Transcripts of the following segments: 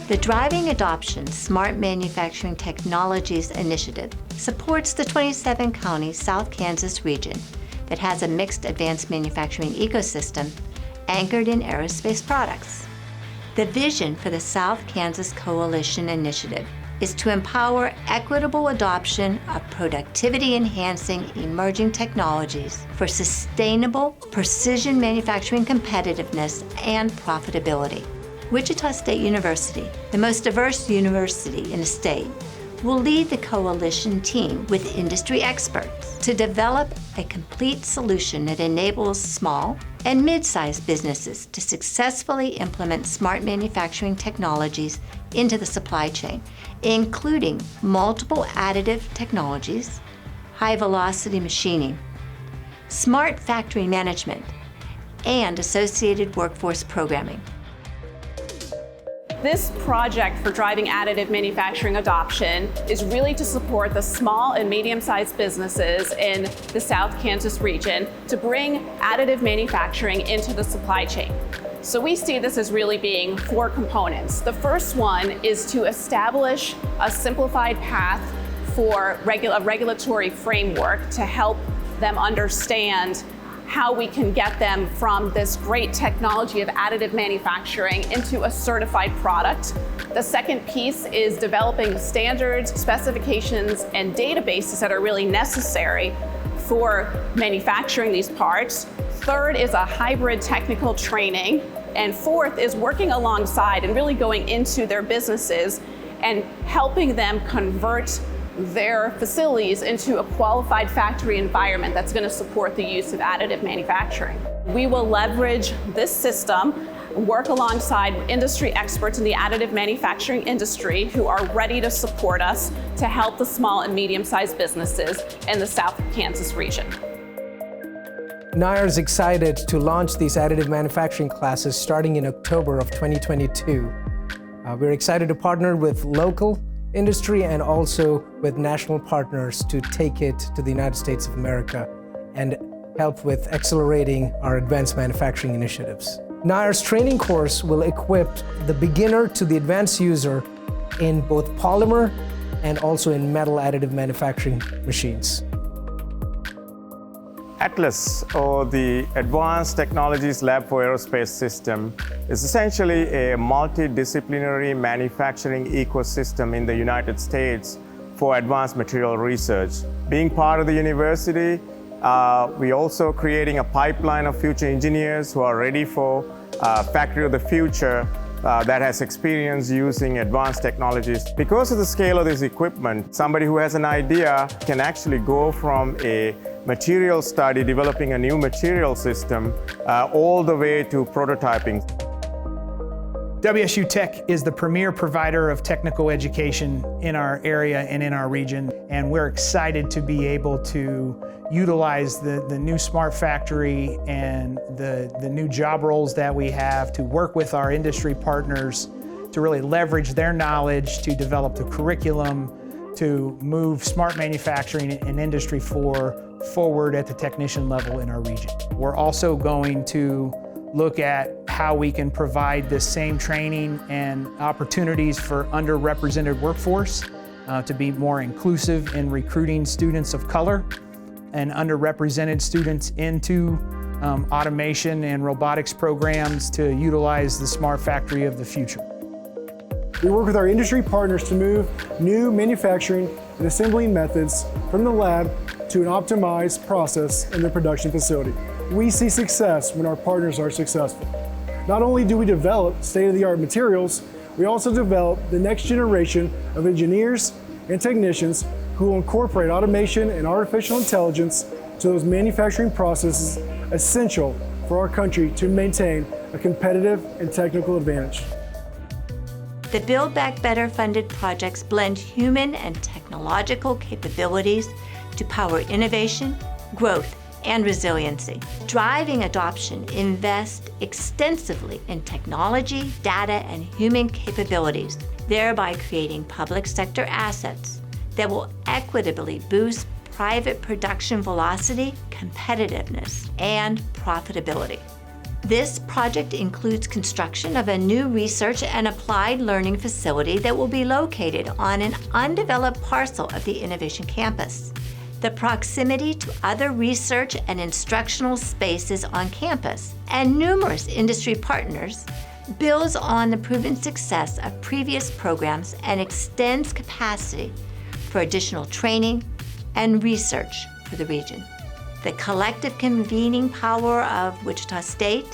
The Driving Adoption Smart Manufacturing Technologies Initiative supports the 27-county South Kansas region that has a mixed advanced manufacturing ecosystem anchored in aerospace products. The vision for the South Kansas Coalition Initiative is to empower equitable adoption of productivity-enhancing emerging technologies for sustainable precision manufacturing competitiveness and profitability. Wichita State University, the most diverse university in the state, will lead the coalition team with industry experts to develop a complete solution that enables small and mid-sized businesses to successfully implement smart manufacturing technologies into the supply chain, including multiple additive technologies, high-velocity machining, smart factory management, and associated workforce programming. This project for driving additive manufacturing adoption is really to support the small and medium-sized businesses in the South Kansas region to bring additive manufacturing into the supply chain. So we see this as really being 4 components. The first one is to establish a simplified path for a regulatory framework to help them understand how we can get them from this great technology of additive manufacturing into a certified product. The second piece is developing standards, specifications, and databases that are really necessary for manufacturing these parts. Third is a hybrid technical training. And fourth is working alongside and really going into their businesses and helping them convert their facilities into a qualified factory environment that's going to support the use of additive manufacturing. We will leverage this system, work alongside industry experts in the additive manufacturing industry who are ready to support us to help the small and medium-sized businesses in the South Kansas region. NIAR is excited to launch these additive manufacturing classes starting in October of 2022. We're excited to partner with local industry and also with national partners to take it to the United States of America and help with accelerating our advanced manufacturing initiatives. NIAR's training course will equip the beginner to the advanced user in both polymer and also in metal additive manufacturing machines. ATLAS, or the Advanced Technologies Lab for Aerospace System, is essentially a multidisciplinary manufacturing ecosystem in the United States for advanced material research. Being part of the university, we're also creating a pipeline of future engineers who are ready for factory of the future that has experience using advanced technologies. Because of the scale of this equipment, somebody who has an idea can actually go from a material study, developing a new material system, all the way to prototyping. WSU Tech is the premier provider of technical education in our area and in our region, and we're excited to be able to utilize the new smart factory and the new job roles that we have to work with our industry partners to really leverage their knowledge to develop the curriculum to move smart manufacturing and industry forward at the technician level in our region. We're also going to look at how we can provide the same training and opportunities for underrepresented workforce to be more inclusive in recruiting students of color and underrepresented students into automation and robotics programs to utilize the smart factory of the future. We work with our industry partners to move new manufacturing and assembling methods from the lab to an optimized process in the production facility. We see success when our partners are successful. Not only do we develop state-of-the-art materials, we also develop the next generation of engineers and technicians who will incorporate automation and artificial intelligence to those manufacturing processes essential for our country to maintain a competitive and technical advantage. The Build Back Better funded projects blend human and technological capabilities to power innovation, growth, and resiliency. Driving adoption invest extensively in technology, data, and human capabilities, thereby creating public sector assets that will equitably boost private production velocity, competitiveness, and profitability. This project includes construction of a new research and applied learning facility that will be located on an undeveloped parcel of the Innovation Campus. The proximity to other research and instructional spaces on campus and numerous industry partners builds on the proven success of previous programs and extends capacity for additional training and research for the region. The collective convening power of Wichita State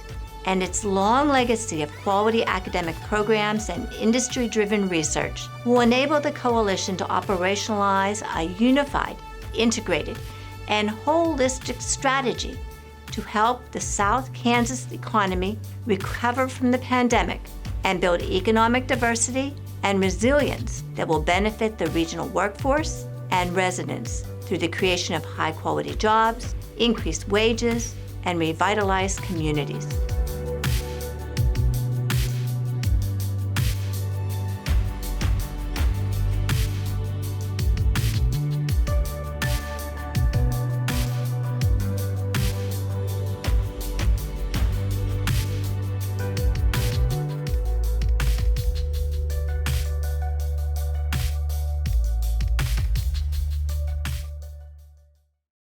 and its long legacy of quality academic programs and industry-driven research will enable the coalition to operationalize a unified, integrated, and holistic strategy to help the South Kansas economy recover from the pandemic and build economic diversity and resilience that will benefit the regional workforce and residents through the creation of high-quality jobs, increased wages, and revitalized communities.